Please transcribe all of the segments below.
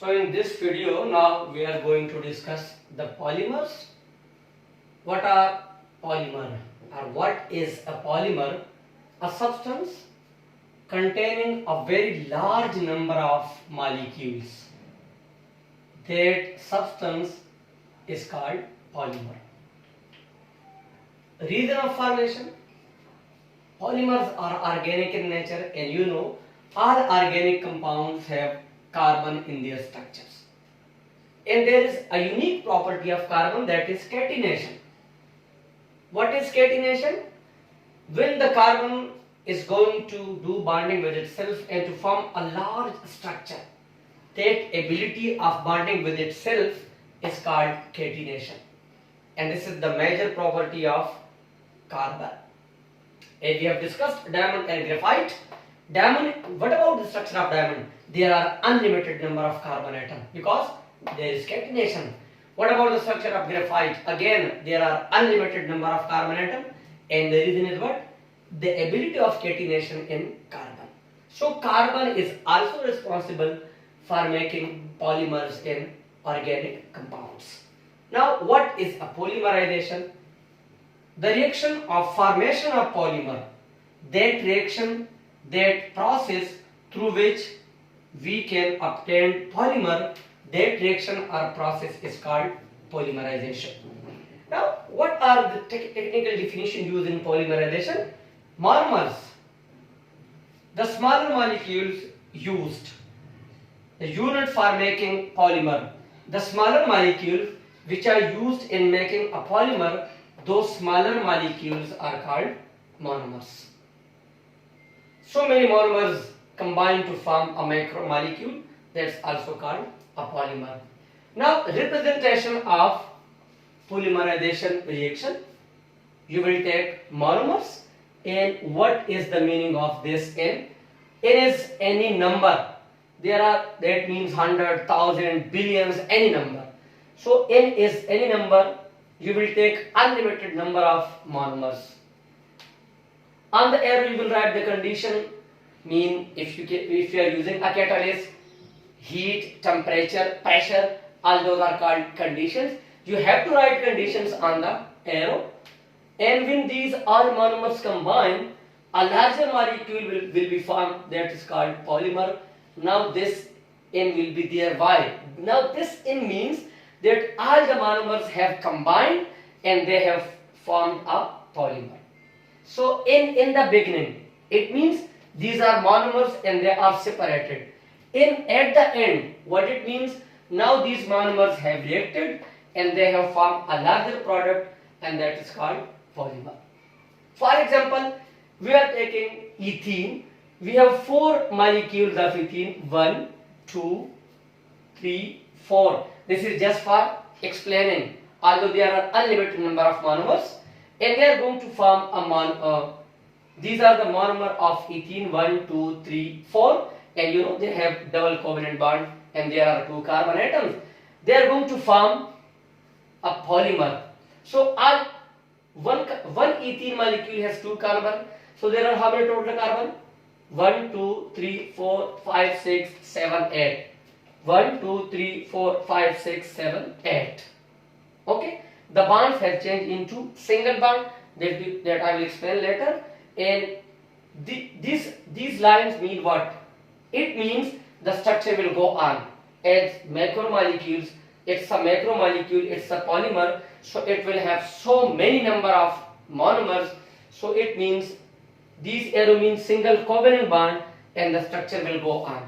So in this video now we are going to discuss the polymers. What are polymer or what is a polymer? A substance containing a very large number of molecules. That substance is called polymer. Reason of formation: polymers are organic in nature, and you know all organic compounds have carbon in their structures. And there is a unique property of carbon, that is catenation. What is catenation? When the carbon is going to do bonding with itself and to form a large structure, that ability of bonding with itself is called catenation. And this is the major property of carbon. And we have discussed diamond and graphite. Diamond, what about the structure of diamond? There are unlimited number of carbon atoms because there is catenation. What about the structure of graphite? Again, there are unlimited number of carbon atoms, and the reason is what? The ability of catenation in carbon. So carbon is also responsible for making polymers in organic compounds. Now, what is a polymerization? The reaction of formation of polymer, that reaction, that process through which we can obtain polymer, that reaction or process is called polymerization. Now, what are the technical definitions used in polymerization? Monomers, the smaller molecules used, the unit for making polymer. The smaller molecules which are used in making a polymer, those smaller molecules are called monomers. So many monomers combine to form a macromolecule, that's also called a polymer. Now, representation of polymerization reaction. You will take monomers, and what is the meaning of this N? N is any number. There are, that means 100, 1000, billions, any number. So N is any number. You will take unlimited number of monomers. On the arrow you will write the condition, mean if you are using a catalyst, heat, temperature, pressure, all those are called conditions. You have to write conditions on the arrow. And when these all monomers combine, a larger molecule will be formed, that is called polymer. Now this N will be there. Why? Now this N means that all the monomers have combined and they have formed a polymer. So in the beginning, it means these are monomers and they are separated. At the end, what it means? Now these monomers have reacted and they have formed a larger product, and that is called polymer. For example, we are taking ethene. We have 4 molecules of ethene. 1, 2, 3, 4. This is just for explaining. Although there are unlimited number of monomers, and they are going to form these are the monomer of ethene. 1, 2, 3, 4, and you know they have double covalent bond, and there are 2 carbon atoms. They are going to form a polymer. So one ethene molecule has 2 carbon. So there are how many total carbon? 1, 2, 3, 4, 5, 6, 7, 8. 1, 2, 3, 4, 5, 6, 7, 8. Okay. The bonds have changed into single bond. That I will explain later. And these lines mean what? It means the structure will go on as macromolecules. It's a macromolecule, it's a polymer, so it will have so many number of monomers. So it means these arrow means single covalent bond, and the structure will go on.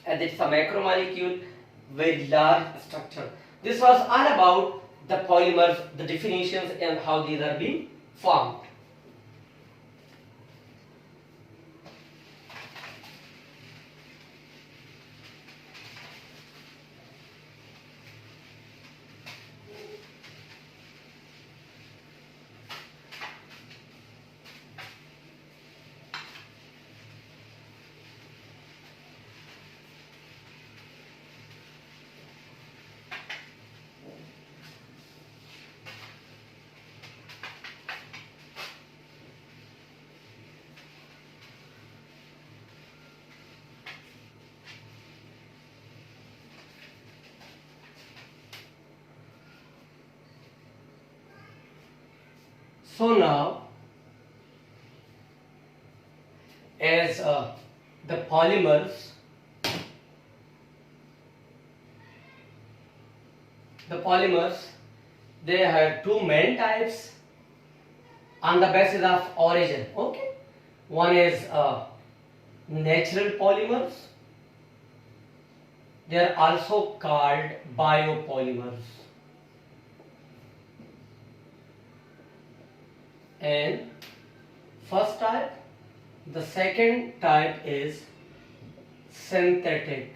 And it's a macromolecule, very large structure. This was all about the polymers, the definitions, and how these are being formed. So now, as the polymers, they have two main types on the basis of origin. Okay, one is natural polymers. They are also called biopolymers. And first type, the second type is synthetic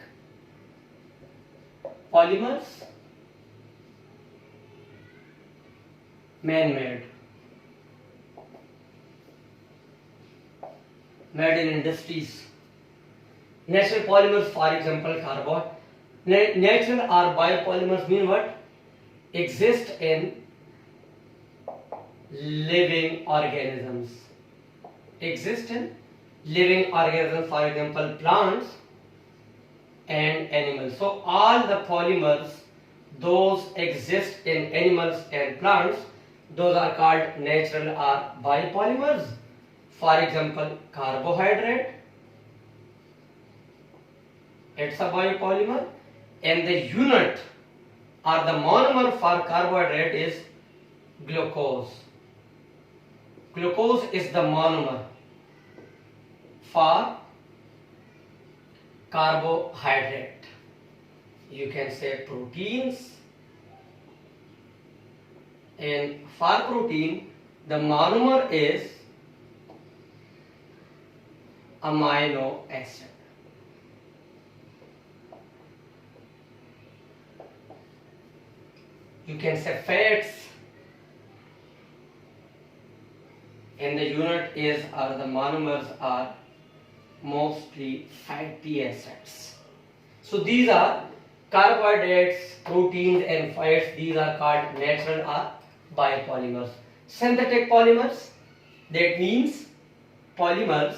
polymers, man-made, made in industries. Natural polymers, for example, carbon. Natural or biopolymers mean what? Exist in living organisms. Exist in living organisms, for example, plants and animals. So all the polymers, those exist in animals and plants, those are called natural or biopolymers. For example, carbohydrate, it's a biopolymer, and the unit or the monomer for carbohydrate is glucose. Glucose is the monomer for carbohydrate. You can say proteins, and for protein the monomer is amino acid. You can say fats, and the unit is, or the monomers are mostly fatty acids. So these are carbohydrates, proteins and fats. These are called natural or biopolymers. Synthetic polymers, that means polymers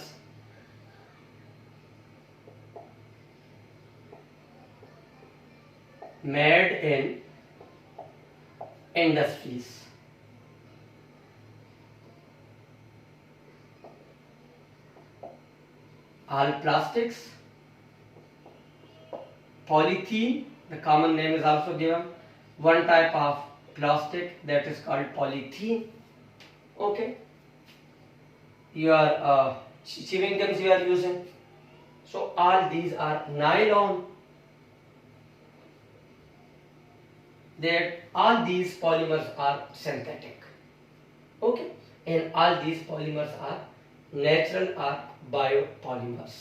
made in industries. All plastics, polythene, the common name is also given. One type of plastic that is called polythene. Okay, your chewing gums you are using. So all these are nylon. That all these polymers are synthetic. Okay, and all these polymers are natural or biopolymers.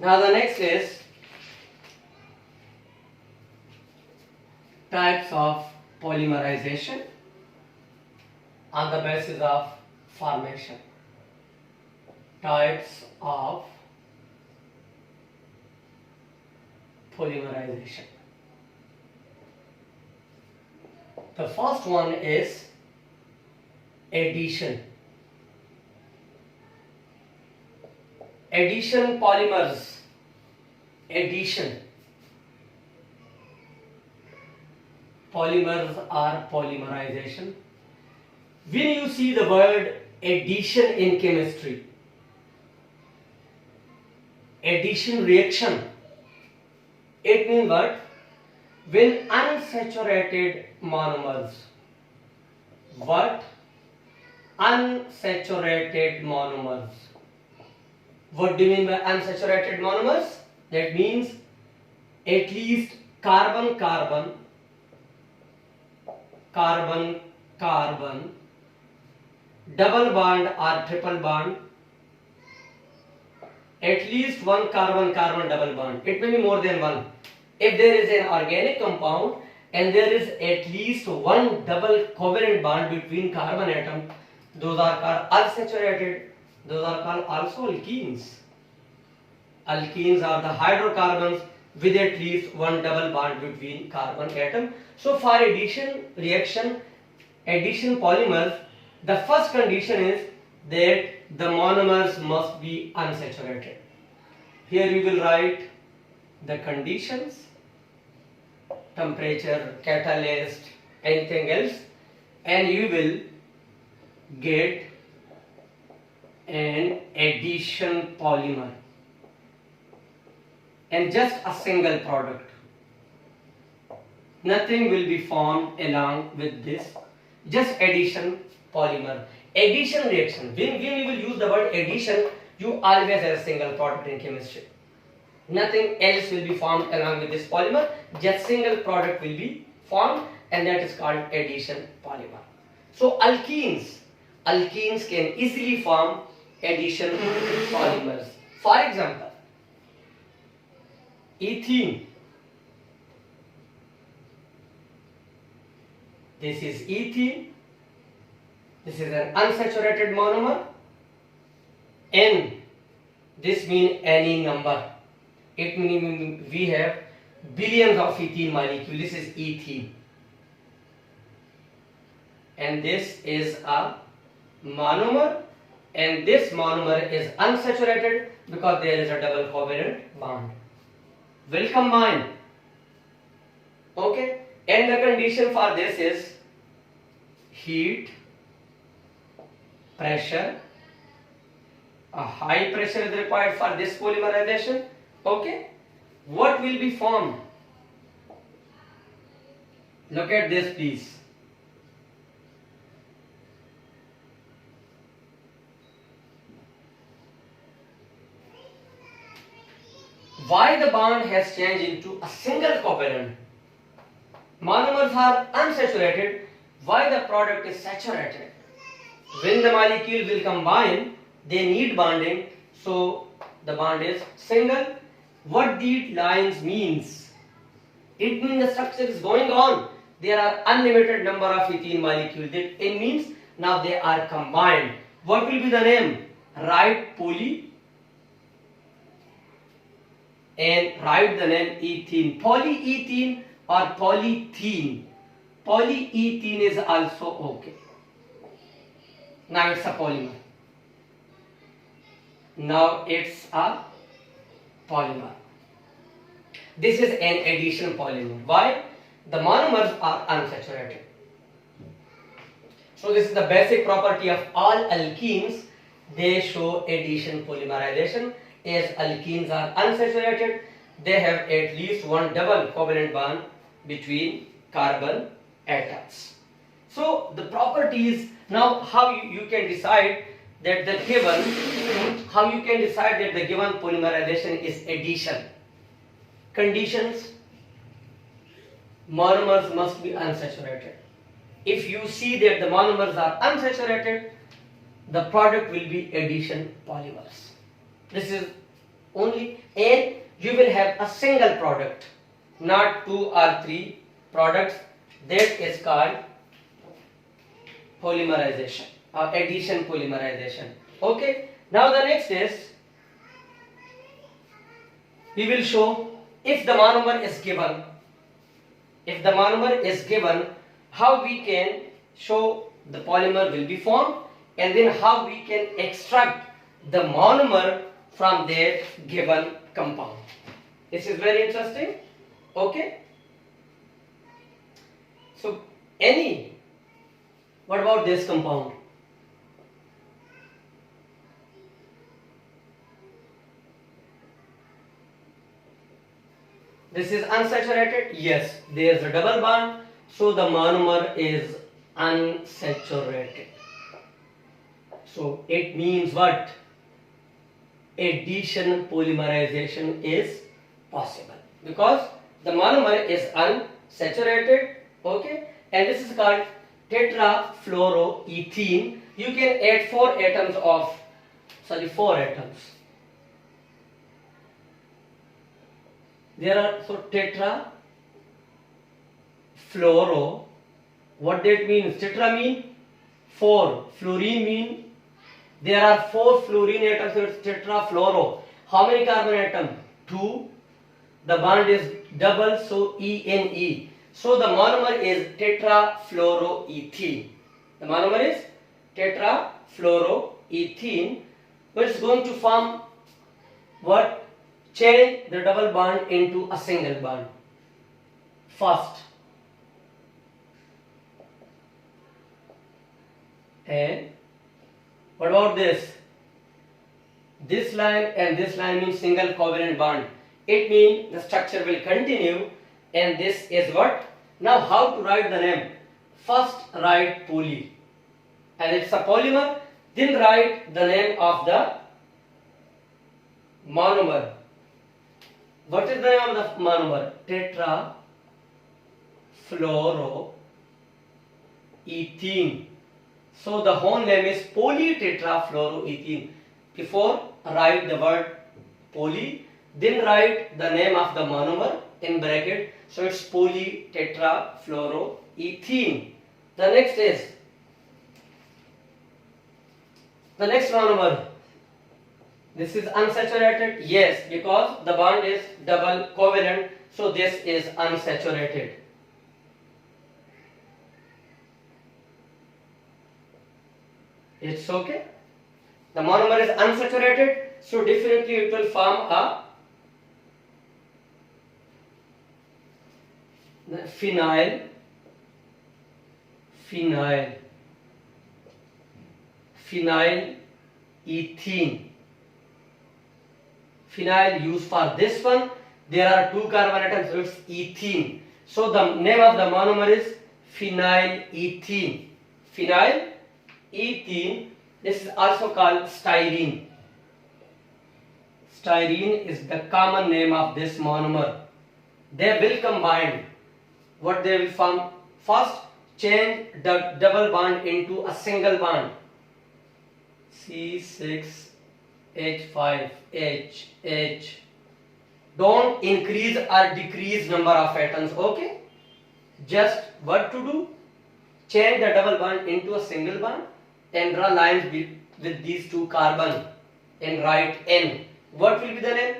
Now the next is types of polymerization on the basis of formation. Types of polymerization. The first one is addition. Addition polymers. Addition. Polymers are polymerization. When you see the word addition in chemistry, addition reaction, it means what? When unsaturated monomers. What? Unsaturated monomers. What do you mean by unsaturated monomers? That means at least carbon-carbon, carbon-carbon, double bond or triple bond, at least one carbon-carbon double bond. It may be more than one. If there is an organic compound and there is at least one double covalent bond between carbon atom, those are called unsaturated. Those are called also alkenes. Alkenes are the hydrocarbons with at least one double bond between carbon atom. So for addition polymers, the first condition is that the monomers must be unsaturated. Here we will write the conditions, temperature, catalyst, anything else, and you will get an addition polymer and just a single product. Nothing will be formed along with this, just addition polymer. Addition reaction, when you will use the word addition, you always have a single product in chemistry. Nothing else will be formed along with this polymer, just single product will be formed, and that is called addition polymer. So alkenes can easily form addition polymers. For example, ethene. This is ethene. This is an unsaturated monomer. N, this means any number. It means we have billions of ethene molecules. This is ethene. And this is a monomer, and this monomer is unsaturated because there is a double covalent bond. Will combine. Okay, and the condition for this is heat, pressure. A high pressure is required for this polymerization. Okay, what will be formed? Look at this, please. Why the bond has changed into a single covalent? Monomers are unsaturated. Why the product is saturated? When the molecule will combine, they need bonding, so the bond is single. What these lines means? It means the structure is going on. There are unlimited number of ethene molecules. It means now they are combined. What will be the name? Write poly and write the name ethene. Polyethene or polythene. Polyethene is also okay. Now it's a polymer. Now it's a polymer. This is an addition polymer. Why? The monomers are unsaturated. So this is the basic property of all alkenes. They show addition polymerization. As alkenes are unsaturated, they have at least one double covalent bond between carbon atoms. So the properties, now how you can decide that the given, polymerization is addition. Conditions: monomers must be unsaturated. If you see that the monomers are unsaturated, the product will be addition polymers. This is only, and you will have a single product, not 2 or 3 products. That is called polymerization or addition polymerization. Okay, now the next is, we will show if the monomer is given, how we can show the polymer will be formed, and then how we can extract the monomer from that given compound. This is very interesting. Okay, so what about this compound? This is unsaturated. Yes, there is a double bond, so the monomer is unsaturated. So it means what? Addition polymerization is possible because the monomer is unsaturated. Okay, and this is called tetrafluoroethene. You can add 4 atoms. There are, so tetrafluoro, what that means? Tetra mean 4, fluorine mean there are 4 fluorine atoms, so it's tetrafluoro. How many carbon atom? 2. The bond is double, so ENE. So the monomer is tetrafluoroethene. The monomer is tetrafluoroethene, which is going to form what? Change the double bond into a single bond. First. And what about this? This line and this line means single covalent bond. It means the structure will continue, and this is what? Now how to write the name? First write poly, and it's a polymer. Then write the name of the monomer. What is the name of the monomer? Tetrafluoroethene. So the whole name is polytetrafluoroethene. Before write the word poly, then write the name of the monomer in bracket. So it's polytetrafluoroethene. The next is the next monomer. This is unsaturated. Yes, because the bond is double covalent. So this is unsaturated. It's okay. The monomer is unsaturated, so definitely it will form a phenyl ethene. Phenyl used for this one. There are two carbon atoms, so it's ethene. So the name of the monomer is phenyl ethene. Phenyl ethene. This is also called styrene. Styrene is the common name of this monomer. They will combine. What they will form? First, change the double bond into a single bond. C6H5H. Don't increase or decrease number of atoms. Okay? Just what to do? Change the double bond into a single bond and draw lines with these two carbon and write N. What will be the name?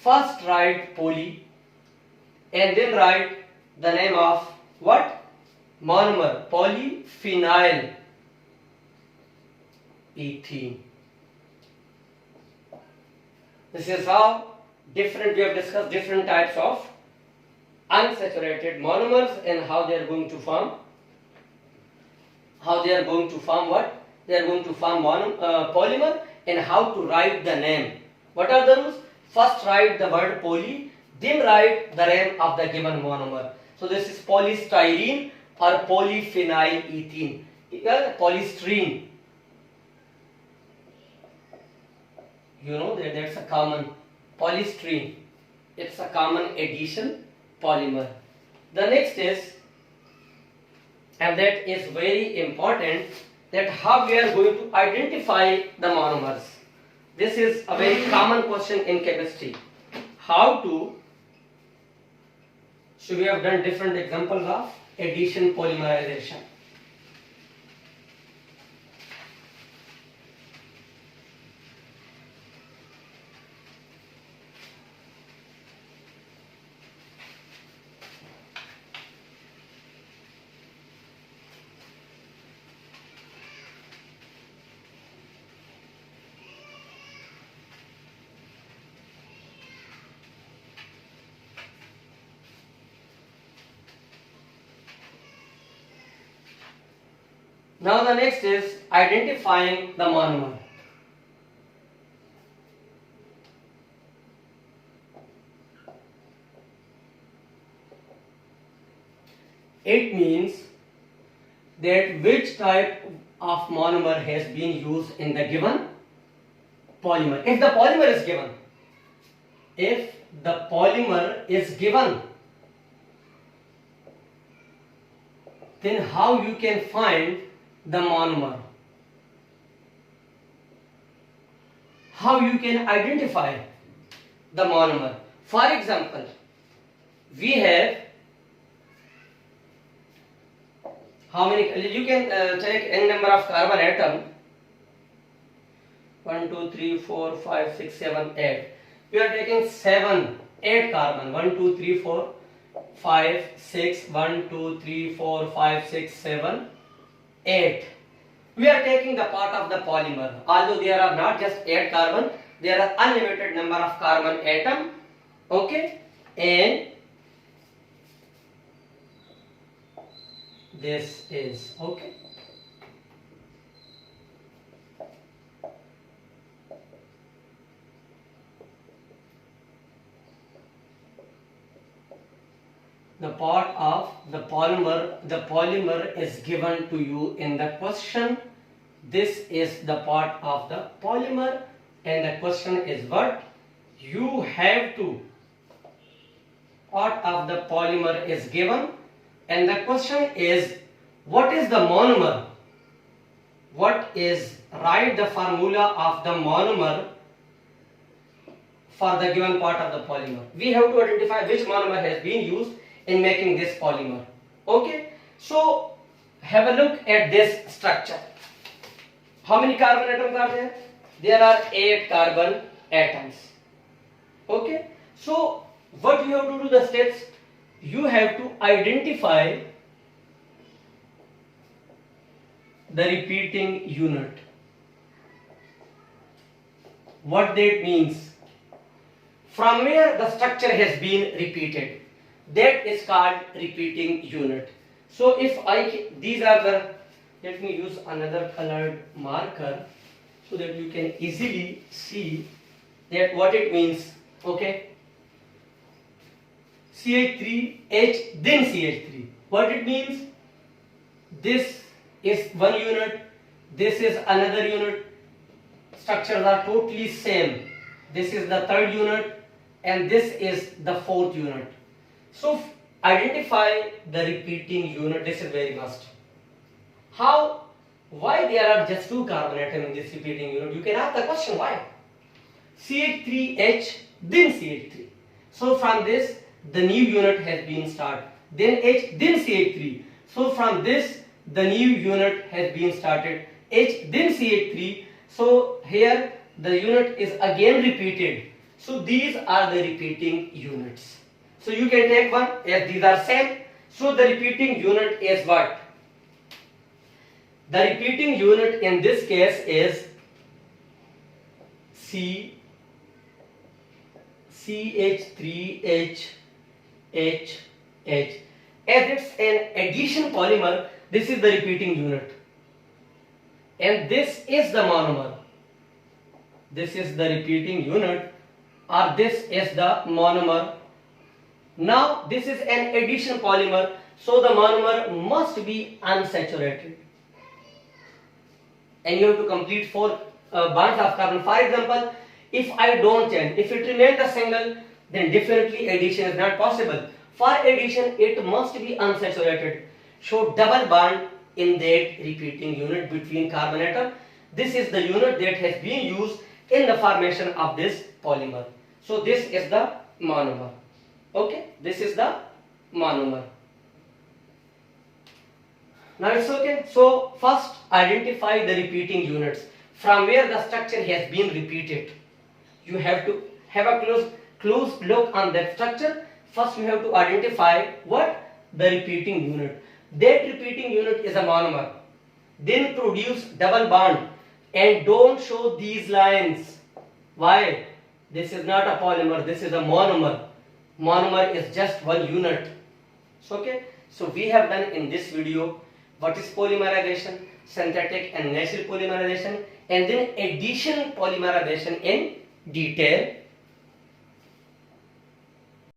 First write poly and then write the name of what? Monomer, polyphenyl ethene. This is how we have discussed different types of unsaturated monomers and how they are going to form. How they are going to form what? They are going to form polymer, and how to write the name. What are the rules? First write the word poly, then write the name of the given monomer. So this is polystyrene or polyphenyl ethene. Polystyrene. You know that's a common polystyrene. It's a common addition polymer. The next is, and that is very important, that how we are going to identify the monomers. This is a very common question in chemistry. How to, so we have done different examples of addition polymerization. Now the next is identifying the monomer. It means that which type of monomer has been used in the given polymer. If the polymer is given, then how you can find the monomer? How you can identify the monomer? For example, we have how many? You can take n number of carbon atom. 1, 2, 3, 4, 5, 6, 7, 8. We are taking 7 8 carbon, 1 2 3 4 5 6, 1 2 3 4 5 6 7 8. We are taking the part of the polymer. Although there are not just 8 carbon, there are unlimited number of carbon atom. Okay, and this is okay. The part of the polymer is given to you in the question. This is the part of the polymer, and the question is what? You have to, part of the polymer is given, and the question is what is the monomer? What is, write the formula of the monomer for the given part of the polymer. We have to identify which monomer has been used in making this polymer. Okay, so have a look at this structure. How many carbon atoms are there? There are 8 carbon atoms. Okay, so what you have to do, the steps, you have to identify the repeating unit. What that means? From where the structure has been repeated, that is called repeating unit. So if these are the, let me use another colored marker so that you can easily see that what it means. Okay, CH3H then CH3. What it means? This is one unit, this is another unit. Structures are totally same. This is the third unit and this is the fourth unit. So identify the repeating unit. This is very must. How? Why there are just 2 carbon atoms in this repeating unit? You can ask the question why. CH3H then CH3. So from this the new unit has been started. Then H then CH3. So from this the new unit has been started. H then CH3. So here the unit is again repeated. So these are the repeating units. So you can take one as these are same. So the repeating unit is what? The repeating unit in this case is CH3H H. As it's an addition polymer, this is the repeating unit. And this is the monomer. This is the repeating unit, or this is the monomer. Now this is an addition polymer, so the monomer must be unsaturated. And you have to complete 4 bonds of carbon. For example, if I don't change, if it remains a single, then definitely addition is not possible. For addition, it must be unsaturated. So double bond in that repeating unit between carbon atom. This is the unit that has been used in the formation of this polymer. So this is the monomer. Okay, this is the monomer. Now it's okay. So first identify the repeating units from where the structure has been repeated. You have to have a close look on that structure. First you have to identify what? The repeating unit. That repeating unit is a monomer. Then produce double bond and don't show these lines. Why? This is not a polymer, this is a monomer. Monomer is just one unit. So, okay, so we have done in this video what is polymerization, synthetic and natural polymerization, and then addition polymerization in detail.